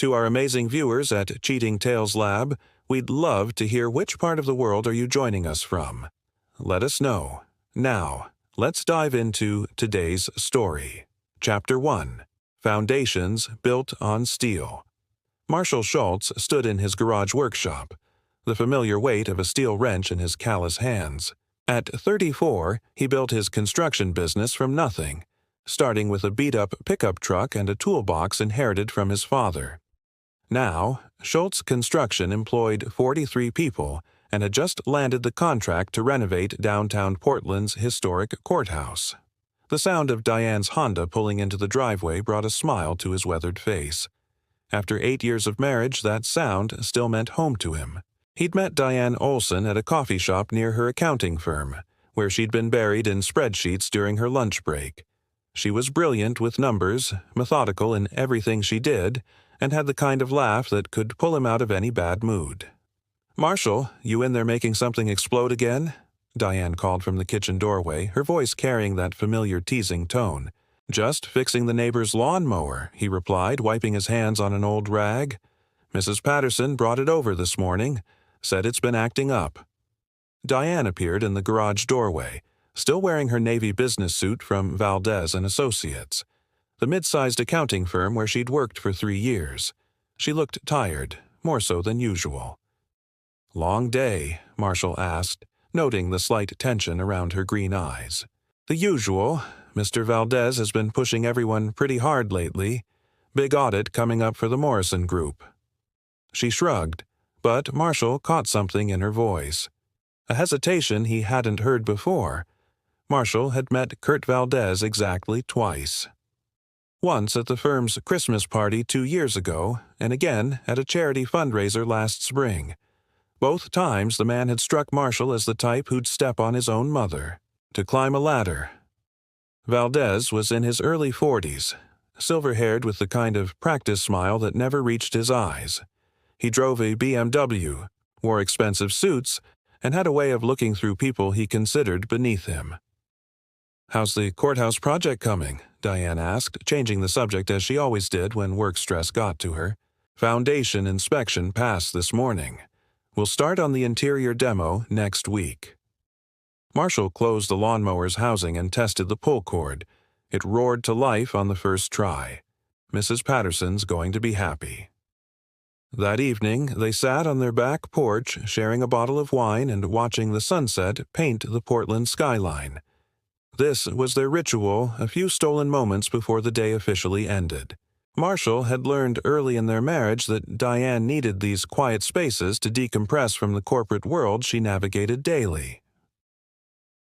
To our amazing viewers at Cheating Tales Lab, we'd love to hear which part of the world are you joining us from. Let us know. Now, let's dive into today's story. Chapter 1. Foundations Built on Steel. Marshall Schultz stood in his garage workshop, the familiar weight of a steel wrench in his callous hands. At 34, he built his construction business from nothing, starting with a beat-up pickup truck and a toolbox inherited from his father. Now, Schultz Construction employed 43 people and had just landed the contract to renovate downtown Portland's historic courthouse. The sound of Diane's Honda pulling into the driveway brought a smile to his weathered face. After 8 years of marriage, that sound still meant home to him. He'd met Diane Olson at a coffee shop near her accounting firm, where she'd been buried in spreadsheets during her lunch break. She was brilliant with numbers, methodical in everything she did, and had the kind of laugh that could pull him out of any bad mood. "Marshall, you in there making something explode again?" Diane called from the kitchen doorway, her voice carrying that familiar teasing tone. "Just fixing the neighbor's lawnmower," he replied, wiping his hands on an old rag. "Mrs. Patterson brought it over this morning. Said it's been acting up." Diane appeared in the garage doorway, still wearing her navy business suit from Valdez and Associates, the mid-sized accounting firm where she'd worked for 3 years. She looked tired, more so than usual. "Long day?" Marshall asked, noting the slight tension around her green eyes. "The usual. Mr. Valdez has been pushing everyone pretty hard lately. Big audit coming up for the Morrison Group." She shrugged, but Marshall caught something in her voice. A hesitation he hadn't heard before. Marshall had met Kurt Valdez exactly twice. Once at the firm's Christmas party 2 years ago, and again at a charity fundraiser last spring. Both times the man had struck Marshall as the type who'd step on his own mother to climb a ladder. Valdez was in his early 40s, silver-haired with the kind of practice smile that never reached his eyes. He drove a BMW, wore expensive suits, and had a way of looking through people he considered beneath him. "How's the courthouse project coming?" Diane asked, changing the subject as she always did when work stress got to her. "Foundation inspection passed this morning. We'll start on the interior demo next week." Marshall closed the lawnmower's housing and tested the pull cord. It roared to life on the first try. Mrs. Patterson's going to be happy. That evening, they sat on their back porch, sharing a bottle of wine and watching the sunset paint the Portland skyline. This was their ritual, a few stolen moments before the day officially ended. Marshall had learned early in their marriage that Diane needed these quiet spaces to decompress from the corporate world she navigated daily.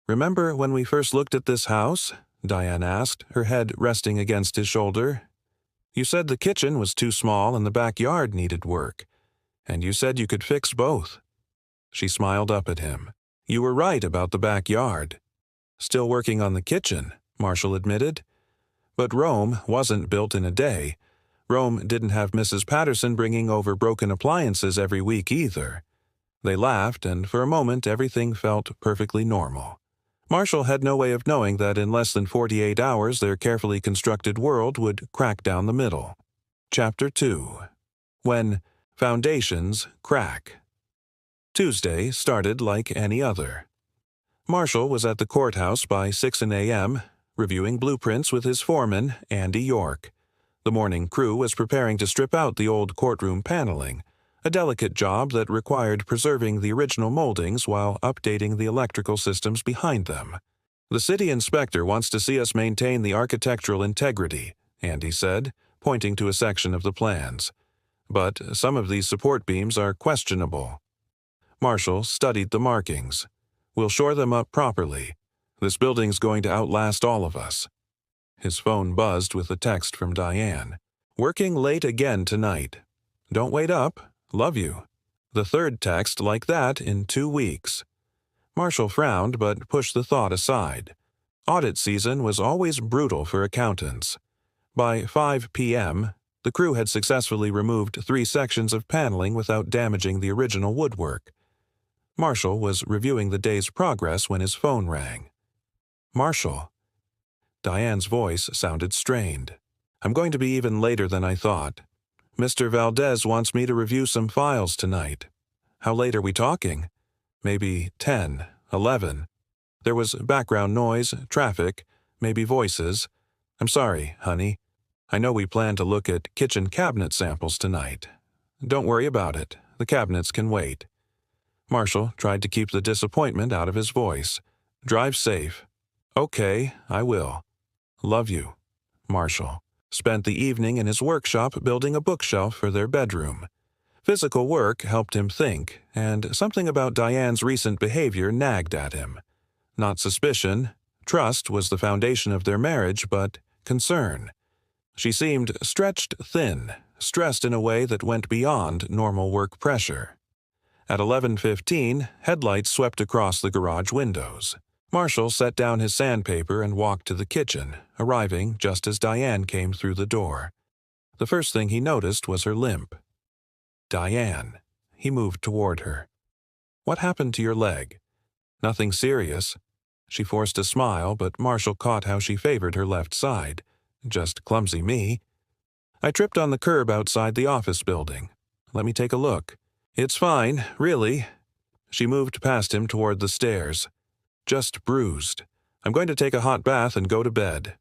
"Remember when we first looked at this house?" Diane asked, her head resting against his shoulder. "You said the kitchen was too small and the backyard needed work. And you said you could fix both." She smiled up at him. "You were right about the backyard." "Still working on the kitchen," Marshall admitted. But Rome wasn't built in a day. Rome didn't have Mrs. Patterson bringing over broken appliances every week either. They laughed, and for a moment everything felt perfectly normal. Marshall had no way of knowing that in less than 48 hours their carefully constructed world would crack down the middle. Chapter 2. When Foundations Crack. Tuesday started like any other. Marshall was at the courthouse by 6 a.m., reviewing blueprints with his foreman, Andy York. The morning crew was preparing to strip out the old courtroom paneling, a delicate job that required preserving the original moldings while updating the electrical systems behind them. "The city inspector wants to see us maintain the architectural integrity," Andy said, pointing to a section of the plans. "But some of these support beams are questionable." Marshall studied the markings. "We'll shore them up properly. This building's going to outlast all of us." His phone buzzed with a text from Diane. "Working late again tonight. Don't wait up. Love you." The third text like that in 2 weeks. Marshall frowned but pushed the thought aside. Audit season was always brutal for accountants. By 5 p.m., the crew had successfully removed 3 sections of paneling without damaging the original woodwork. Marshall was reviewing the day's progress when his phone rang. "Marshall." Diane's voice sounded strained. "I'm going to be even later than I thought. Mr. Valdez wants me to review some files tonight. How late are we talking? Maybe 10, 11. There was background noise, traffic, maybe voices. I'm sorry, honey. I know we plan to look at kitchen cabinet samples tonight. Don't worry about it. The cabinets can wait. Marshall tried to keep the disappointment out of his voice. Drive safe. Okay, I will. Love you. Marshall spent the evening in his workshop building a bookshelf for their bedroom. Physical work helped him think, and something about Diane's recent behavior nagged at him. Not suspicion. Trust was the foundation of their marriage, but concern. She seemed stretched thin, stressed in a way that went beyond normal work pressure. At 11:15, headlights swept across the garage windows. Marshall set down his sandpaper and walked to the kitchen, arriving just as Diane came through the door. The first thing he noticed was her limp. Diane. He moved toward her. What happened to your leg? Nothing serious. She forced a smile, but Marshall caught how she favored her left side. Just clumsy me. I tripped on the curb outside the office building. Let me take a look. It's fine, really. She moved past him toward the stairs. Just bruised. I'm going to take a hot bath and go to bed.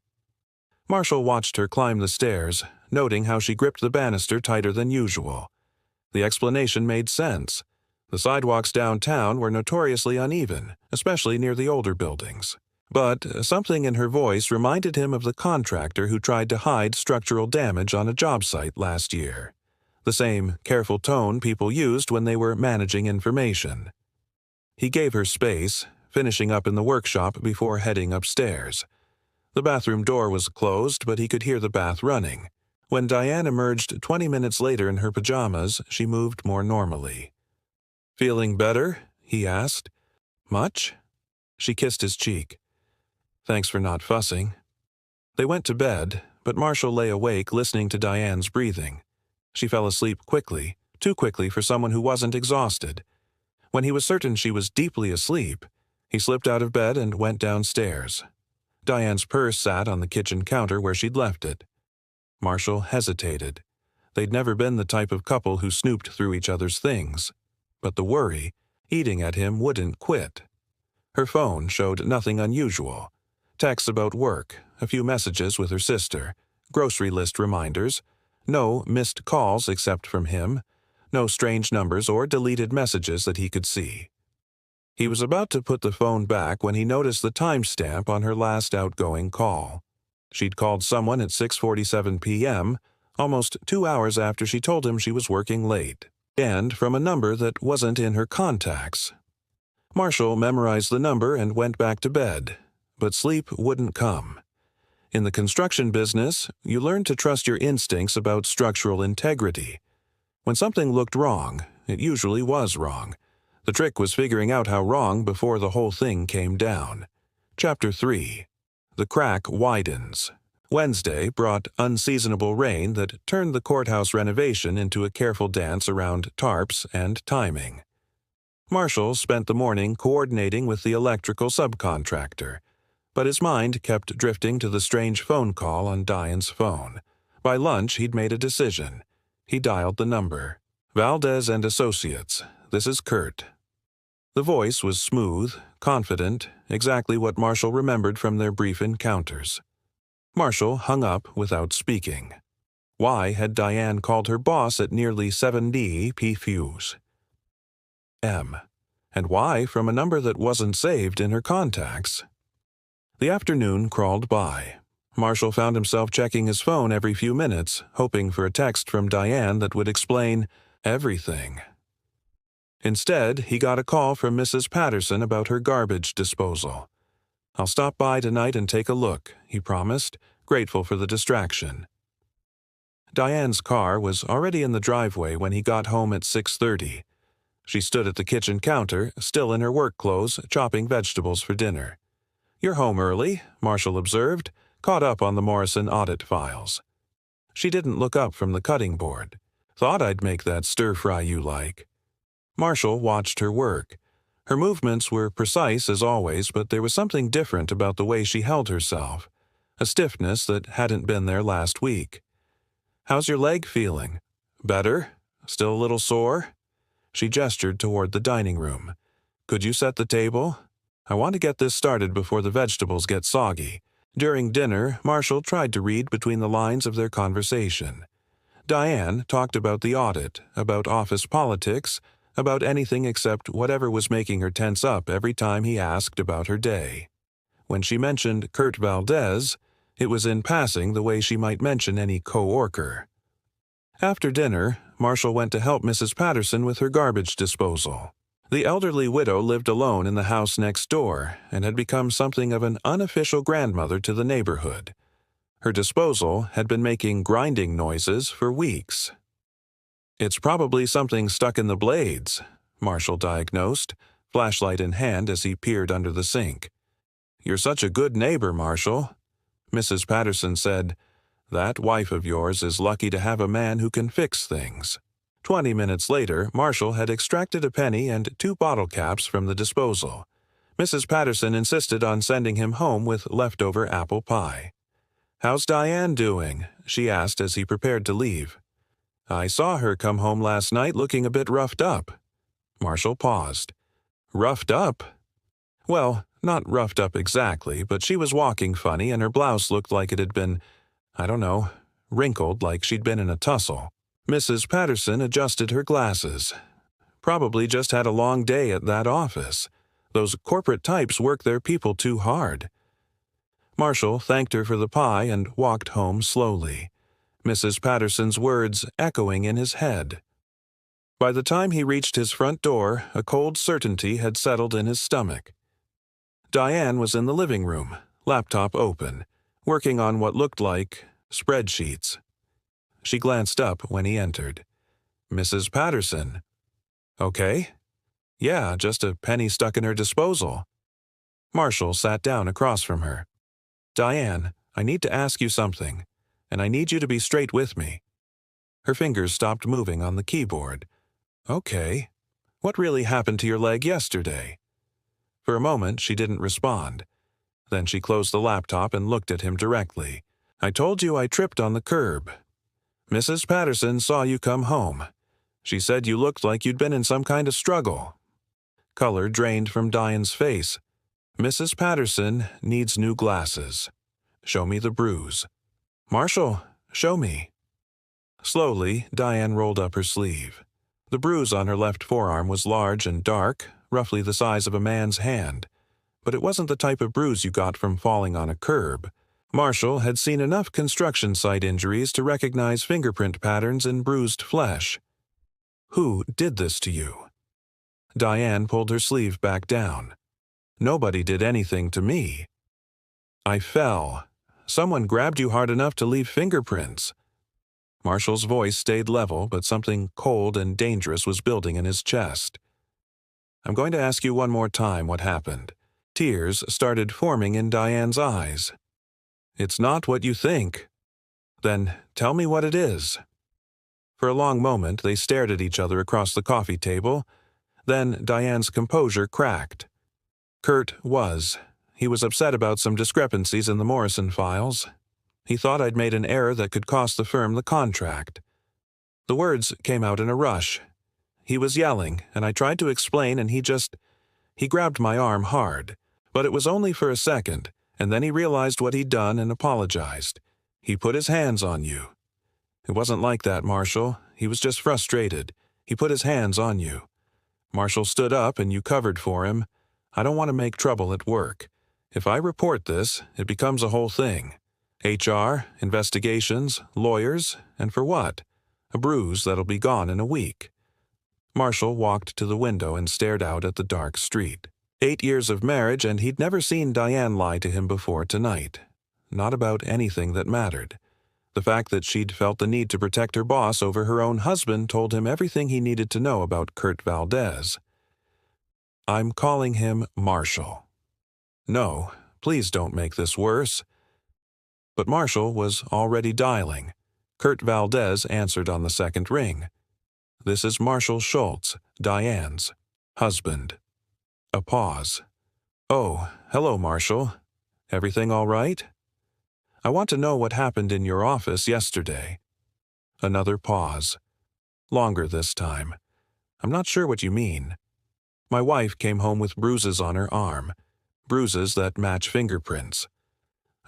Marshall watched her climb the stairs, noting how she gripped the banister tighter than usual. The explanation made sense. The sidewalks downtown were notoriously uneven, especially near the older buildings. But something in her voice reminded him of the contractor who tried to hide structural damage on a job site last year. The same careful tone people used when they were managing information. He gave her space, finishing up in the workshop before heading upstairs. The bathroom door was closed, but he could hear the bath running. When Diane emerged 20 minutes later in her pajamas, she moved more normally. Feeling better? He asked. Much? She kissed his cheek. Thanks for not fussing. They went to bed, but Marshall lay awake listening to Diane's breathing. She fell asleep quickly, too quickly for someone who wasn't exhausted. When he was certain she was deeply asleep, he slipped out of bed and went downstairs. Diane's purse sat on the kitchen counter where she'd left it. Marshall hesitated. They'd never been the type of couple who snooped through each other's things. But the worry, eating at him, wouldn't quit. Her phone showed nothing unusual. Texts about work, a few messages with her sister, grocery list reminders, no missed calls except from him, no strange numbers or deleted messages that he could see. He was about to put the phone back when he noticed the timestamp on her last outgoing call. She'd called someone at 6:47 p.m., almost 2 hours after she told him she was working late, and from a number that wasn't in her contacts. Marshall memorized the number and went back to bed, but sleep wouldn't come. In the construction business, you learn to trust your instincts about structural integrity. When something looked wrong, it usually was wrong. The trick was figuring out how wrong before the whole thing came down. Chapter 3. The crack widens. Wednesday brought unseasonable rain that turned the courthouse renovation into a careful dance around tarps and timing. Marshall spent the morning coordinating with the electrical subcontractor, but his mind kept drifting to the strange phone call on Diane's phone. By lunch, he'd made a decision. He dialed the number. Valdez and Associates. This is Kurt. The voice was smooth, confident, exactly what Marshall remembered from their brief encounters. Marshall hung up without speaking. Why had Diane called her boss at nearly 70 p.fuse? And why from a number that wasn't saved in her contacts? The afternoon crawled by. Marshall found himself checking his phone every few minutes, hoping for a text from Diane that would explain everything. Instead, he got a call from Mrs. Patterson about her garbage disposal. I'll stop by tonight and take a look, he promised, grateful for the distraction. Diane's car was already in the driveway when he got home at 6:30. She stood at the kitchen counter, still in her work clothes, chopping vegetables for dinner. You're home early, Marshall observed, caught up on the Morrison audit files. She didn't look up from the cutting board. Thought I'd make that stir-fry you like. Marshall watched her work. Her movements were precise as always, but there was something different about the way she held herself, a stiffness that hadn't been there last week. How's your leg feeling? Better? Still a little sore? She gestured toward the dining room. Could you set the table? I want to get this started before the vegetables get soggy. During dinner, Marshall tried to read between the lines of their conversation. Diane talked about the audit, about office politics, about anything except whatever was making her tense up every time he asked about her day. When she mentioned Kurt Valdez, it was in passing the way she might mention any co-worker. After dinner, Marshall went to help Mrs. Patterson with her garbage disposal. The elderly widow lived alone in the house next door and had become something of an unofficial grandmother to the neighborhood. Her disposal had been making grinding noises for weeks. It's probably something stuck in the blades, Marshall diagnosed, flashlight in hand as he peered under the sink. You're such a good neighbor, Marshall. Mrs. Patterson said, That wife of yours is lucky to have a man who can fix things. 20 minutes later, Marshall had extracted a penny and 2 bottle caps from the disposal. Mrs. Patterson insisted on sending him home with leftover apple pie. How's Diane doing? She asked as he prepared to leave. I saw her come home last night looking a bit roughed up. Marshall paused. Roughed up? Well, not roughed up exactly, but she was walking funny and her blouse looked like it had been, wrinkled like she'd been in a tussle. Mrs. Patterson adjusted her glasses. Probably just had a long day at that office. Those corporate types work their people too hard. Marshall thanked her for the pie and walked home slowly, Mrs. Patterson's words echoing in his head. By the time he reached his front door, a cold certainty had settled in his stomach. Diane was in the living room, laptop open, working on what looked like spreadsheets. She glanced up when he entered. Mrs. Patterson. Okay. Yeah, just a penny stuck in her disposal. Marshall sat down across from her. Diane, I need to ask you something, and I need you to be straight with me. Her fingers stopped moving on the keyboard. Okay. What really happened to your leg yesterday? For a moment, she didn't respond. Then she closed the laptop and looked at him directly. I told you I tripped on the curb. Mrs. Patterson saw you come home. She said you looked like you'd been in some kind of struggle. Color drained from Diane's face. Mrs. Patterson needs new glasses. Show me the bruise. Marshall, show me. Slowly, Diane rolled up her sleeve. The bruise on her left forearm was large and dark, roughly the size of a man's hand. But it wasn't the type of bruise you got from falling on a curb. Marshall had seen enough construction site injuries to recognize fingerprint patterns in bruised flesh. Who did this to you? Diane pulled her sleeve back down. Nobody did anything to me. I fell. Someone grabbed you hard enough to leave fingerprints. Marshall's voice stayed level, but something cold and dangerous was building in his chest. I'm going to ask you one more time what happened. Tears started forming in Diane's eyes. It's not what you think. Then tell me what it is. For a long moment, they stared at each other across the coffee table. Then Diane's composure cracked. Kurt was. He was upset about some discrepancies in the Morrison files. He thought I'd made an error that could cost the firm the contract. The words came out in a rush. He was yelling, and I tried to explain, and he grabbed my arm hard. But it was only for a second, and then he realized what he'd done and apologized. He put his hands on you. It wasn't like that, Marshall. He was just frustrated. He put his hands on you. Marshall stood up and you covered for him. I don't want to make trouble at work. If I report this, it becomes a whole thing. HR, investigations, lawyers, and for what? A bruise that'll be gone in a week. Marshall walked to the window and stared out at the dark street. 8 years of marriage, and he'd never seen Diane lie to him before tonight. Not about anything that mattered. The fact that she'd felt the need to protect her boss over her own husband told him everything he needed to know about Kurt Valdez. I'm calling him Marshall. No, please don't make this worse. But Marshall was already dialing. Kurt Valdez answered on the second ring. This is Marshall Schultz, Diane's husband. A pause. Oh, hello, Marshall. Everything all right? I want to know what happened in your office yesterday. Another pause. longer this time. I'm not sure what you mean. My wife came home with bruises on her arm, bruises that match fingerprints.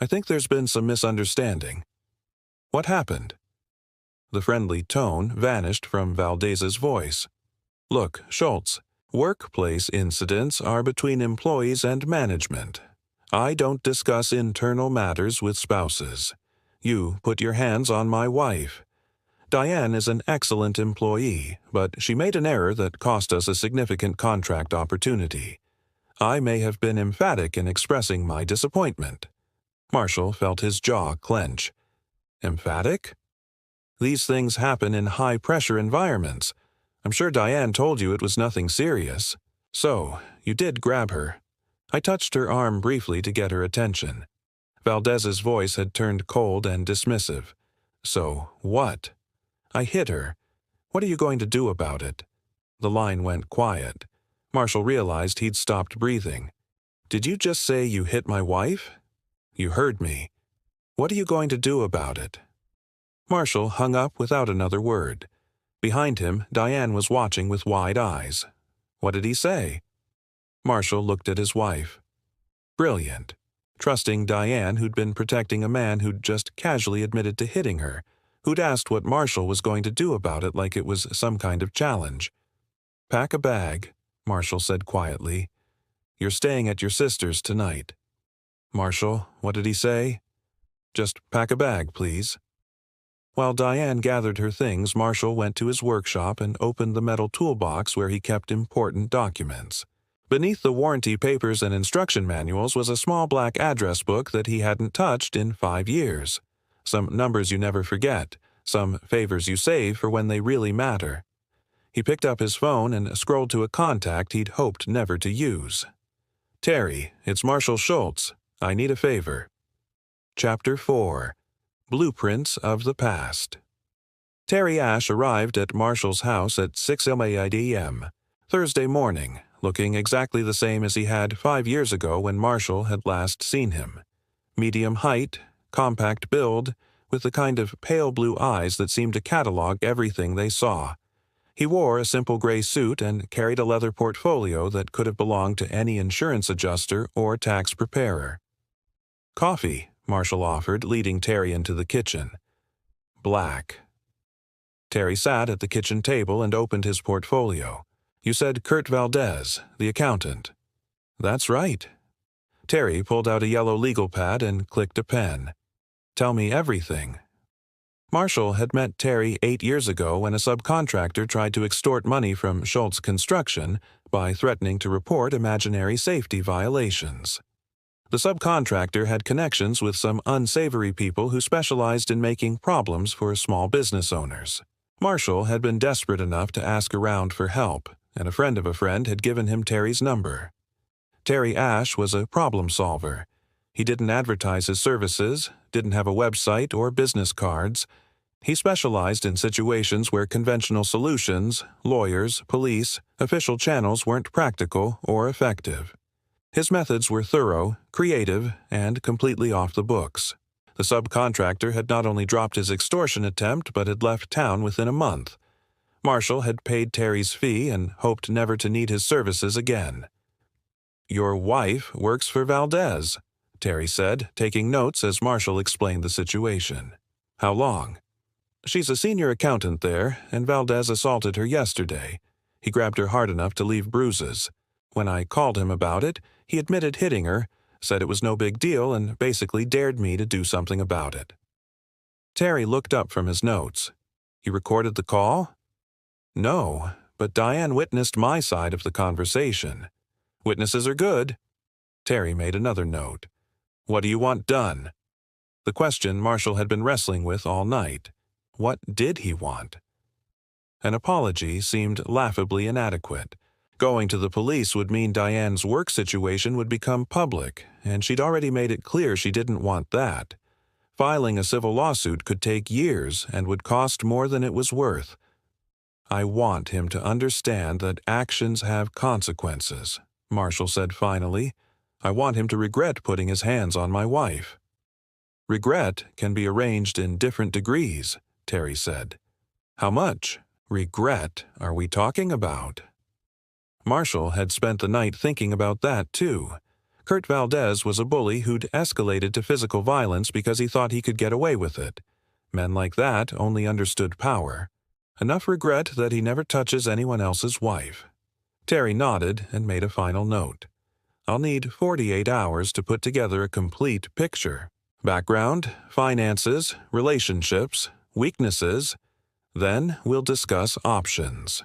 I think there's been some misunderstanding. What happened? The friendly tone vanished from Valdez's voice. Look, Schultz, workplace incidents are between employees and management. I don't discuss internal matters with spouses. You put your hands on my wife. Diane is an excellent employee, but she made an error that cost us a significant contract opportunity. I may have been emphatic in expressing my disappointment. Marshall felt his jaw clench. Emphatic? These things happen in high-pressure environments. I'm sure Diane told you it was nothing serious. So, you did grab her. I touched her arm briefly to get her attention. Valdez's voice had turned cold and dismissive. So, what? I hit her. What are you going to do about it? The line went quiet. Marshall realized he'd stopped breathing. Did you just say you hit my wife? You heard me. What are you going to do about it? Marshall hung up without another word. Behind him, Diane was watching with wide eyes. What did he say? Marshall looked at his wife. Brilliant. Trusting Diane, who'd been protecting a man who'd just casually admitted to hitting her, who'd asked what Marshall was going to do about it like it was some kind of challenge. Pack a bag, Marshall said quietly. You're staying at your sister's tonight. Marshall, what did he say? Just pack a bag, please. While Diane gathered her things, Marshall went to his workshop and opened the metal toolbox where he kept important documents. Beneath the warranty papers and instruction manuals was a small black address book that he hadn't touched in 5 years. Some numbers you never forget, some favors you save for when they really matter. He picked up his phone and scrolled to a contact he'd hoped never to use. Terry, it's Marshall Schultz. I need a favor. Chapter 4. Blueprints of the Past. Terry Ashe arrived at Marshall's house at 6 a.m. Thursday morning, looking exactly the same as he had 5 years ago when Marshall had last seen him. Medium height, compact build, with the kind of pale blue eyes that seemed to catalog everything they saw. He wore a simple gray suit and carried a leather portfolio that could have belonged to any insurance adjuster or tax preparer. Coffee, Marshall offered, leading Terry into the kitchen. Black. Terry sat at the kitchen table and opened his portfolio. You said Kurt Valdez, the accountant. That's right. Terry pulled out a yellow legal pad and clicked a pen. Tell me everything. Marshall had met Terry 8 years ago when a subcontractor tried to extort money from Schultz Construction by threatening to report imaginary safety violations. The subcontractor had connections with some unsavory people who specialized in making problems for small business owners. Marshall had been desperate enough to ask around for help, and a friend of a friend had given him Terry's number. Terry Ashe was a problem solver. He didn't advertise his services, didn't have a website or business cards. He specialized in situations where conventional solutions, lawyers, police, official channels weren't practical or effective. His methods were thorough, creative, and completely off the books. The subcontractor had not only dropped his extortion attempt but had left town within a month. Marshall had paid Terry's fee and hoped never to need his services again. Your wife works for Valdez, Terry said, taking notes as Marshall explained the situation. How long? She's a senior accountant there, and Valdez assaulted her yesterday. He grabbed her hard enough to leave bruises. When I called him about it, he admitted hitting her, said it was no big deal, and basically dared me to do something about it. Terry looked up from his notes. You recorded the call? No, but Diane witnessed my side of the conversation. Witnesses are good. Terry made another note. What do you want done? The question Marshall had been wrestling with all night. What did he want? An apology seemed laughably inadequate. Going to the police would mean Diane's work situation would become public, and she'd already made it clear she didn't want that. Filing a civil lawsuit could take years and would cost more than it was worth. I want him to understand that actions have consequences, Marshall said finally. I want him to regret putting his hands on my wife. Regret can be arranged in different degrees, Terry said. How much? regret are we talking about? Marshall had spent the night thinking about that, too. Kurt Valdez was a bully who'd escalated to physical violence because he thought he could get away with it. Men like that only understood power. Enough regret that he never touches anyone else's wife. Terry nodded and made a final note. I'll need 48 hours to put together a complete picture. Background, finances, relationships, weaknesses. Then we'll discuss options.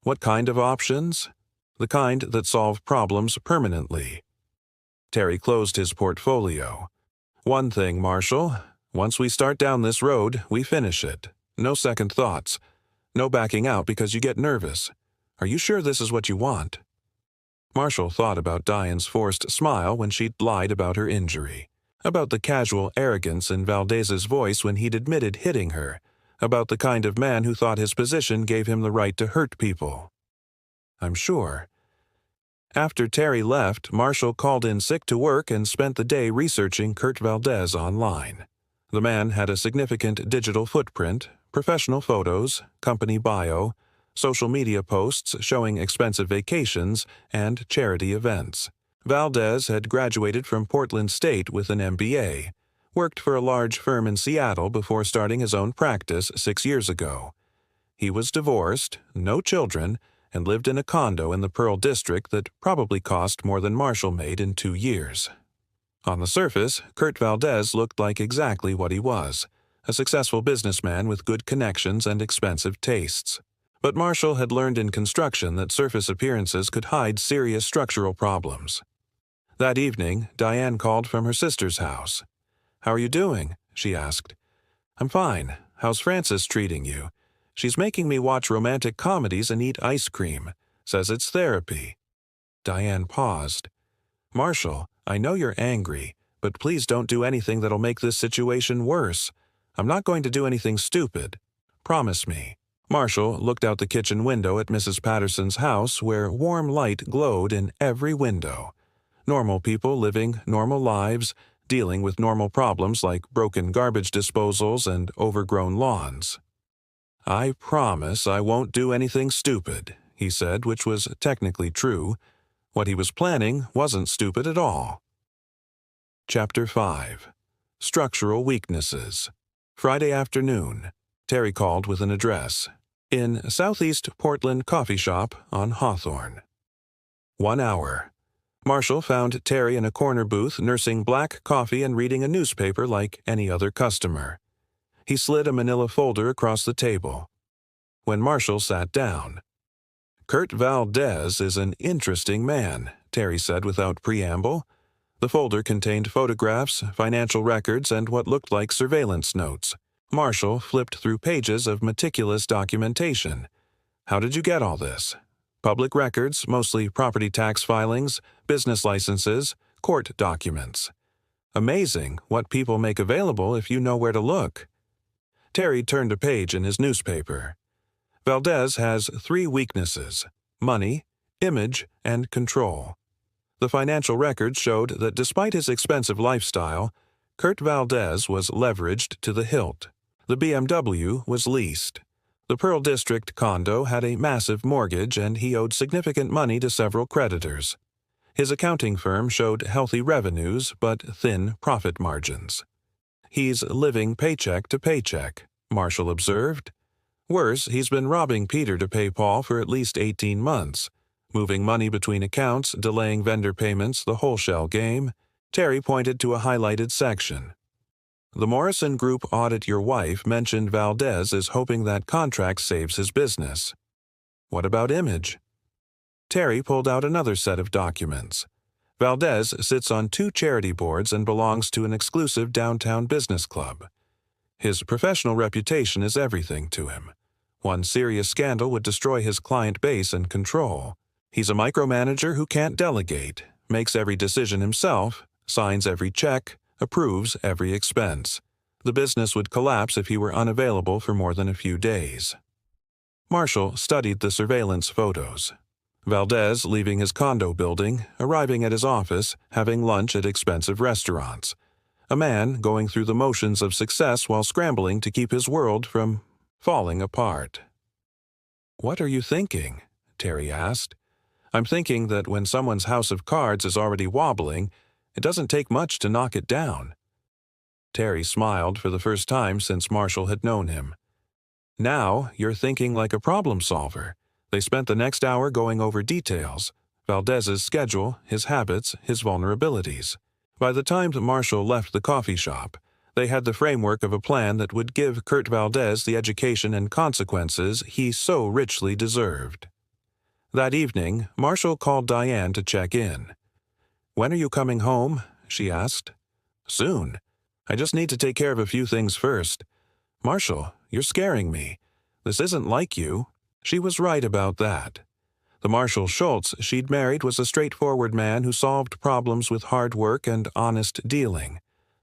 What kind of options? The kind that solve problems permanently. Terry closed his portfolio. One thing, Marshall. Once we start down this road, we finish it. No second thoughts. No backing out because you get nervous. Are you sure this is what you want? Marshall thought about Diane's forced smile when she'd lied about her injury, about the casual arrogance in Valdez's voice when he'd admitted hitting her, about the kind of man who thought his position gave him the right to hurt people. I'm sure. After Terry left, Marshall called in sick to work and spent the day researching Kurt Valdez online. The man had a significant digital footprint, professional photos, company bio, social media posts showing expensive vacations, and charity events. Valdez had graduated from Portland State with an MBA, worked for a large firm in Seattle before starting his own practice 6 years ago. He was divorced, no children, and lived in a condo in the Pearl District that probably cost more than Marshall made in 2 years. On the surface, Kurt Valdez looked like exactly what he was, a successful businessman with good connections and expensive tastes. But Marshall had learned in construction that surface appearances could hide serious structural problems. That evening, Diane called from her sister's house. "How are you doing?" she asked. "I'm fine. How's Frances treating you? She's making me watch romantic comedies and eat ice cream. Says it's therapy." Diane paused. "Marshall, I know you're angry, but please don't do anything that'll make this situation worse. I'm not going to do anything stupid. Promise me." Marshall looked out the kitchen window at Mrs. Patterson's house where warm light glowed in every window. Normal people living normal lives, dealing with normal problems like broken garbage disposals and overgrown lawns. "I promise I won't do anything stupid," he said, which was technically true. What he was planning wasn't stupid at all. Chapter 5. Structural Weaknesses. Friday afternoon. Terry called with an address. In Southeast Portland Coffee Shop on Hawthorne. 1 hour. Marshall found Terry in a corner booth nursing black coffee and reading a newspaper like any other customer. He slid a manila folder across the table. When Marshall sat down, "Kurt Valdez is an interesting man," Terry said without preamble. The folder contained photographs, financial records, and what looked like surveillance notes. Marshall flipped through pages of meticulous documentation. "How did you get all this?" "Public records, mostly property tax filings, business licenses, court documents." "Amazing what people make available if you know where to look." Terry turned a page in his newspaper. "Valdez has 3 weaknesses: money, image, and control." The financial records showed that despite his expensive lifestyle, Kurt Valdez was leveraged to the hilt. The BMW was leased. The Pearl District condo had a massive mortgage and he owed significant money to several creditors. His accounting firm showed healthy revenues but thin profit margins. "He's living paycheck to paycheck," Marshall observed. "Worse, he's been robbing Peter to pay Paul for at least 18 months, moving money between accounts, delaying vendor payments, the whole shell game." Terry pointed to a highlighted section. "The Morrison Group Audit Your Wife mentioned Valdez is hoping that contract saves his business." "What about image?" Terry pulled out another set of documents. "Valdez sits on 2 charity boards and belongs to an exclusive downtown business club. His professional reputation is everything to him. One serious scandal would destroy his client base and control. He's a micromanager who can't delegate, makes every decision himself, signs every check, approves every expense. The business would collapse if he were unavailable for more than a few days." Marshall studied the surveillance photos. Valdez leaving his condo building, arriving at his office, having lunch at expensive restaurants. A man going through the motions of success while scrambling to keep his world from falling apart. "What are you thinking?" Terry asked. "I'm thinking that when someone's house of cards is already wobbling, it doesn't take much to knock it down." Terry smiled for the first time since Marshall had known him. "Now you're thinking like a problem solver." They spent the next hour going over details: Valdez's schedule, his habits, his vulnerabilities. By the time that Marshall left the coffee shop, they had the framework of a plan that would give Kurt Valdez the education and consequences he so richly deserved. That evening, Marshall called Diane to check in. "When are you coming home?" she asked. "Soon. I just need to take care of a few things first." "Marshall, you're scaring me. This isn't like you." She was right about that. The Marshall Schultz she'd married was a straightforward man who solved problems with hard work and honest dealing.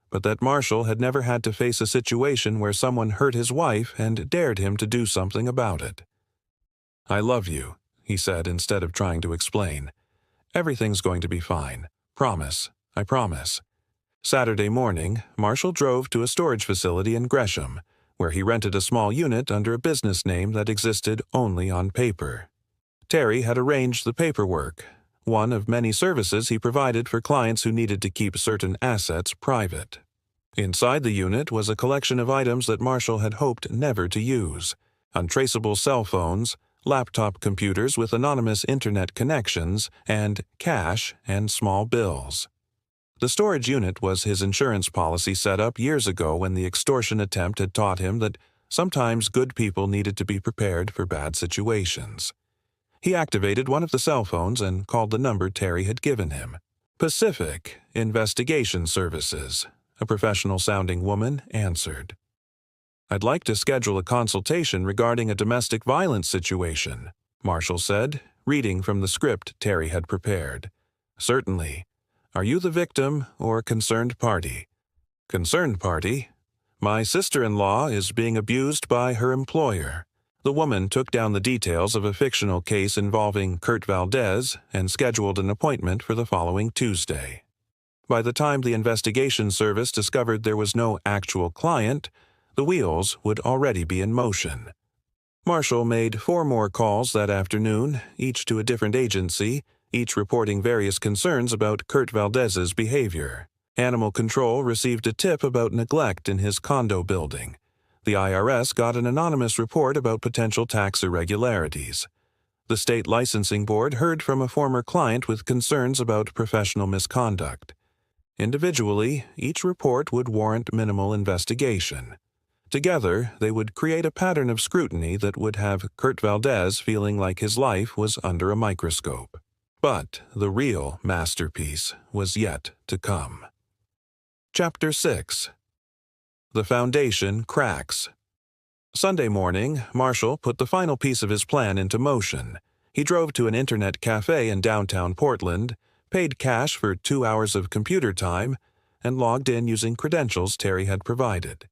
But that Marshall had never had to face a situation where someone hurt his wife and dared him to do something about it. "I love you," he said instead of trying to explain. "Everything's going to be fine. Promise. I promise." Saturday morning, Marshall drove to a storage facility in Gresham, where he rented a small unit under a business name that existed only on paper. Terry had arranged the paperwork, one of many services he provided for clients who needed to keep certain assets private. Inside the unit was a collection of items that Marshall had hoped never to use: untraceable cell phones, laptop computers with anonymous internet connections, and cash and small bills. The storage unit was his insurance policy set up years ago when the extortion attempt had taught him that sometimes good people needed to be prepared for bad situations. He activated one of the cell phones and called the number Terry had given him. "Pacific Investigation Services," a professional-sounding woman answered. "I'd like to schedule a consultation regarding a domestic violence situation," Marshall said, reading from the script Terry had prepared. "Certainly. Are you the victim or concerned party?" "Concerned party. My sister-in-law is being abused by her employer." The woman took down the details of a fictional case involving Kurt Valdez and scheduled an appointment for the following Tuesday. By the time the investigation service discovered there was no actual client, the wheels would already be in motion. Marshall made 4 more calls that afternoon, each to a different agency, each reporting various concerns about Kurt Valdez's behavior. Animal Control received a tip about neglect in his condo building. The IRS got an anonymous report about potential tax irregularities. The state licensing board heard from a former client with concerns about professional misconduct. Individually, each report would warrant minimal investigation. Together, they would create a pattern of scrutiny that would have Kurt Valdez feeling like his life was under a microscope. But the real masterpiece was yet to come. Chapter 6. The Foundation Cracks. Sunday morning, Marshall put the final piece of his plan into motion. He drove to an internet cafe in downtown Portland, paid cash for 2 hours of computer time, and logged in using credentials Terry had provided.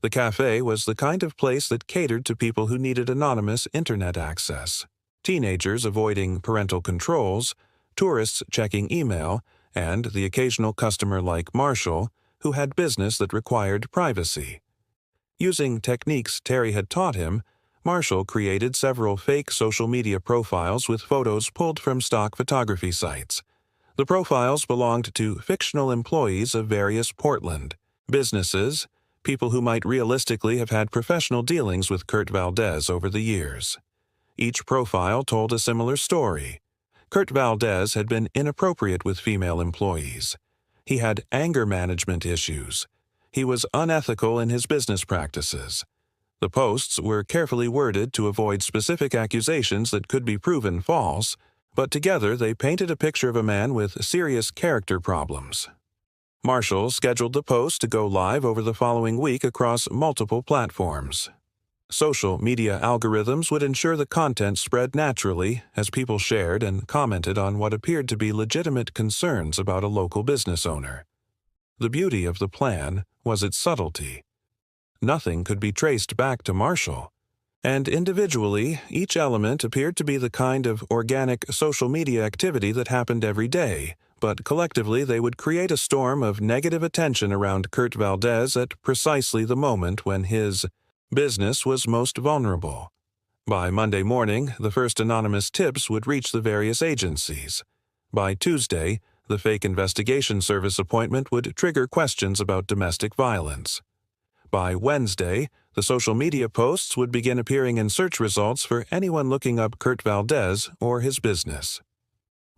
The cafe was the kind of place that catered to people who needed anonymous internet access: teenagers avoiding parental controls, tourists checking email, and the occasional customer like Marshall, who had business that required privacy. Using techniques Terry had taught him, Marshall created several fake social media profiles with photos pulled from stock photography sites. The profiles belonged to fictional employees of various Portland businesses, people who might realistically have had professional dealings with Kurt Valdez over the years. Each profile told a similar story. Kurt Valdez had been inappropriate with female employees. He had anger management issues. He was unethical in his business practices. The posts were carefully worded to avoid specific accusations that could be proven false, but together they painted a picture of a man with serious character problems. Marshall scheduled the post to go live over the following week across multiple platforms. Social media algorithms would ensure the content spread naturally as people shared and commented on what appeared to be legitimate concerns about a local business owner. The beauty of the plan was its subtlety. Nothing could be traced back to Marshall, and individually, each element appeared to be the kind of organic social media activity that happened every day, but collectively they would create a storm of negative attention around Kurt Valdez at precisely the moment when his business was most vulnerable. By Monday morning, the first anonymous tips would reach the various agencies. By Tuesday, the fake investigation service appointment would trigger questions about domestic violence. By Wednesday, the social media posts would begin appearing in search results for anyone looking up Kurt Valdez or his business.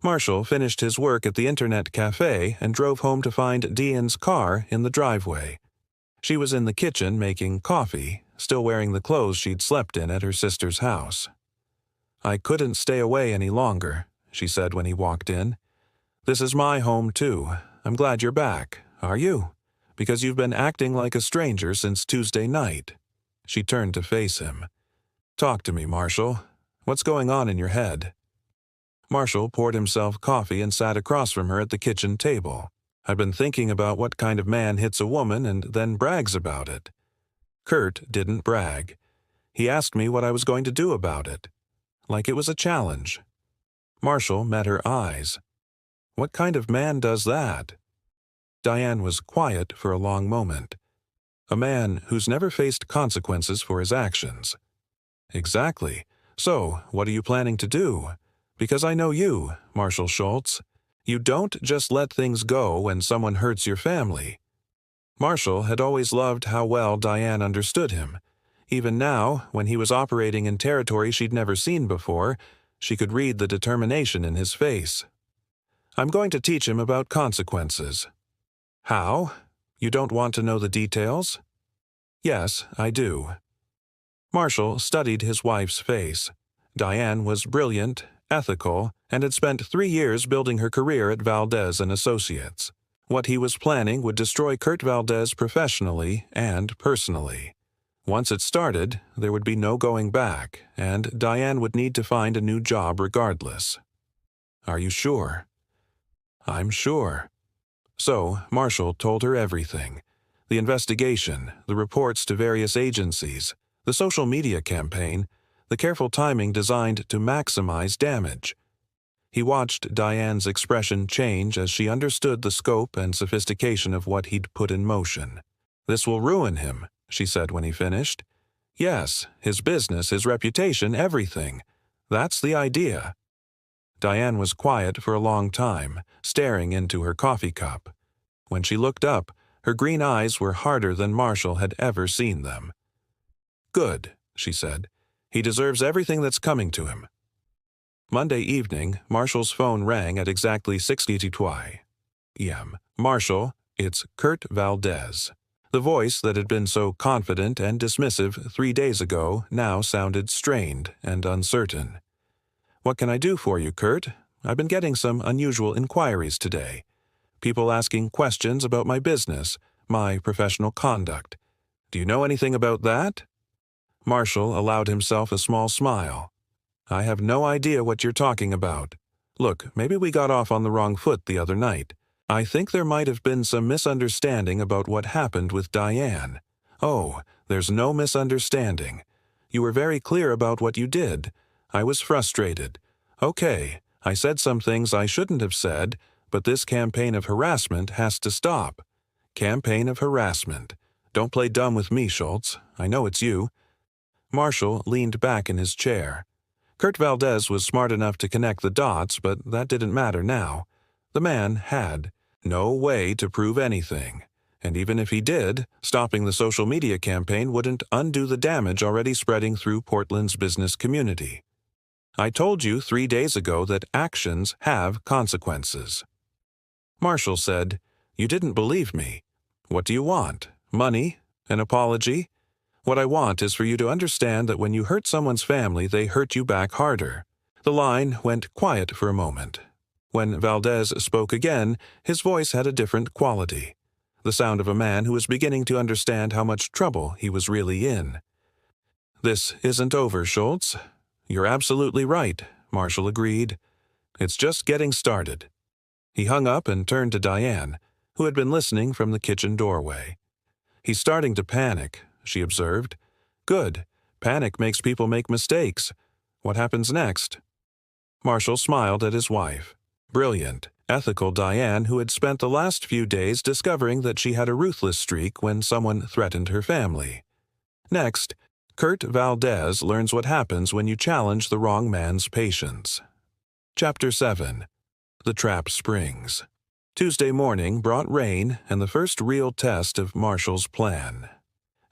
Marshall finished his work at the internet cafe and drove home to find Deanne's car in the driveway. She was in the kitchen making coffee, still wearing the clothes she'd slept in at her sister's house. "I couldn't stay away any longer," she said when he walked in. "This is my home, too. I'm glad you're back. Are you? Because you've been acting like a stranger since Tuesday night." She turned to face him. "Talk to me, Marshall. What's going on in your head?" Marshall poured himself coffee and sat across from her at the kitchen table. "I've been thinking about what kind of man hits a woman and then brags about it." Kurt didn't brag. He asked me what I was going to do about it. Like it was a challenge. Marshall met her eyes. "What kind of man does that?" Diane was quiet for a long moment. "A man who's never faced consequences for his actions." "Exactly. So, what are you planning to do? Because I know you, Marshall Schultz. You don't just let things go when someone hurts your family." Marshall had always loved how well Diane understood him. Even now, when he was operating in territory she'd never seen before, she could read the determination in his face. "I'm going to teach him about consequences." "How? You don't want to know the details?" "Yes, I do." Marshall studied his wife's face. Diane was brilliant, ethical, and had spent 3 years building her career at Valdez and Associates. What he was planning would destroy Kurt Valdez professionally and personally. Once it started, there would be no going back, and Diane would need to find a new job regardless. "Are you sure?" "I'm sure." So, Marshall told her everything. The investigation, the reports to various agencies, the social media campaign, the careful timing designed to maximize damage. He watched Diane's expression change as she understood the scope and sophistication of what he'd put in motion. "This will ruin him," she said when he finished. "Yes, his business, his reputation, everything. That's the idea." Diane was quiet for a long time, staring into her coffee cup. When she looked up, her green eyes were harder than Marshall had ever seen them. "Good," she said. "He deserves everything that's coming to him." Monday evening, Marshall's phone rang at exactly 6:82 p.m. "Marshall, it's Kurt Valdez." The voice that had been so confident and dismissive 3 days ago now sounded strained and uncertain. "What can I do for you, Kurt? I've been getting some unusual inquiries today. People asking questions about my business, my professional conduct. Do you know anything about that?" Marshall allowed himself a small smile. "I have no idea what you're talking about. Look, maybe we got off on the wrong foot the other night. I think there might have been some misunderstanding about what happened with Diane." "Oh, there's no misunderstanding. You were very clear about what you did. I was frustrated. Okay, I said some things I shouldn't have said, but this campaign of harassment has to stop." "Campaign of harassment. Don't play dumb with me, Schultz. I know it's you." Marshall leaned back in his chair. Kurt Valdez was smart enough to connect the dots, but that didn't matter now. The man had no way to prove anything. And even if he did, stopping the social media campaign wouldn't undo the damage already spreading through Portland's business community. "I told you 3 days ago that actions have consequences." Marshall said, "You didn't believe me. What do you want? Money? An apology? What I want is for you to understand that when you hurt someone's family, they hurt you back harder." The line went quiet for a moment. When Valdez spoke again, his voice had a different quality. The sound of a man who was beginning to understand how much trouble he was really in. "This isn't over, Schultz." "You're absolutely right," Marshall agreed. "It's just getting started." He hung up and turned to Diane, who had been listening from the kitchen doorway. "He's starting to panic," she observed. "Good. Panic makes people make mistakes. What happens next?" Marshall smiled at his wife. Brilliant, ethical Diane, who had spent the last few days discovering that she had a ruthless streak when someone threatened her family. "Next, Kurt Valdez learns what happens when you challenge the wrong man's patience. Chapter 7. The Trap Springs. Tuesday morning brought rain and the first real test of Marshall's plan.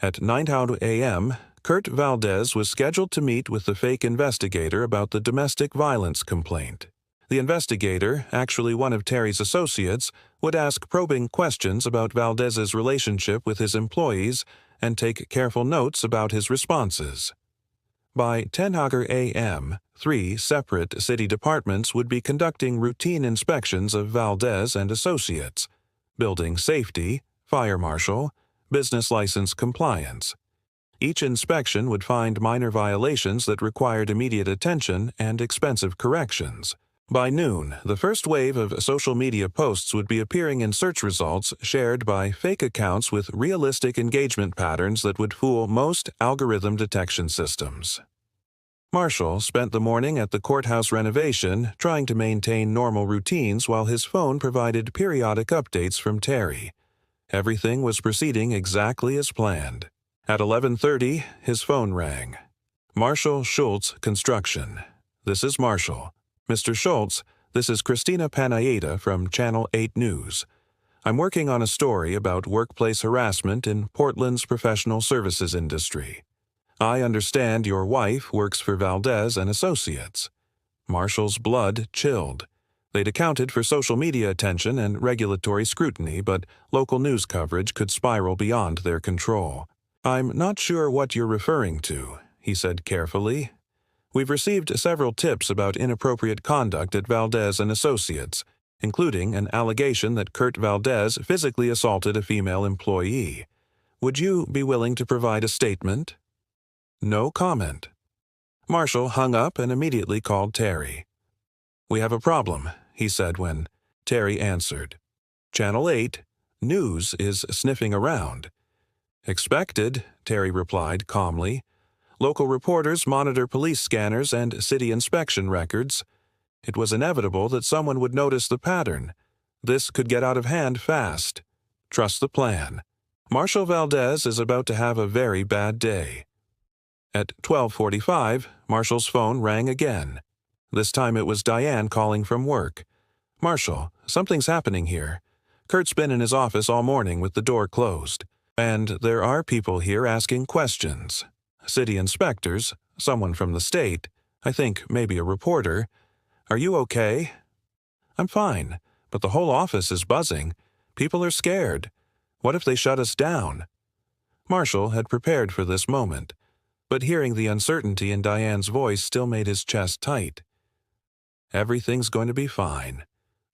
At 9 a.m., Kurt Valdez was scheduled to meet with the fake investigator about the domestic violence complaint. The investigator, actually one of Terry's associates, would ask probing questions about Valdez's relationship with his employees and take careful notes about his responses. By 10 a.m., 3 separate city departments would be conducting routine inspections of Valdez and associates: building safety, fire marshal, business license compliance. Each inspection would find minor violations that required immediate attention and expensive corrections. By noon, the first wave of social media posts would be appearing in search results shared by fake accounts with realistic engagement patterns that would fool most algorithm detection systems. Marshall spent the morning at the courthouse renovation trying to maintain normal routines while his phone provided periodic updates from Terry. Everything was proceeding exactly as planned. At 11:30, his phone rang. Marshall Schultz Construction. This is Marshall. Mr. Schultz, this is Christina Panayeta from Channel 8 News. I'm working on a story about workplace harassment in Portland's professional services industry. I understand your wife works for Valdez and Associates. Marshall's blood chilled. They'd accounted for social media attention and regulatory scrutiny, but local news coverage could spiral beyond their control. I'm not sure what you're referring to, he said carefully. We've received several tips about inappropriate conduct at Valdez and Associates, including an allegation that Kurt Valdez physically assaulted a female employee. Would you be willing to provide a statement? No comment. Marshall hung up and immediately called Terry. We have a problem, he said when Terry answered. Channel 8 News is sniffing around. Expected, Terry replied calmly. Local reporters monitor police scanners and city inspection records. It was inevitable that someone would notice the pattern. This could get out of hand fast. Trust the plan. Marshall Valdez is about to have a very bad day. At 12:45, Marshall's phone rang again. This time it was Diane calling from work. Marshall, something's happening here. Kurt's been in his office all morning with the door closed. And there are people here asking questions. City inspectors, someone from the state, I think maybe a reporter. Are you okay? I'm fine, but the whole office is buzzing. People are scared. What if they shut us down? Marshall had prepared for this moment, but hearing the uncertainty in Diane's voice still made his chest tight. Everything's going to be fine.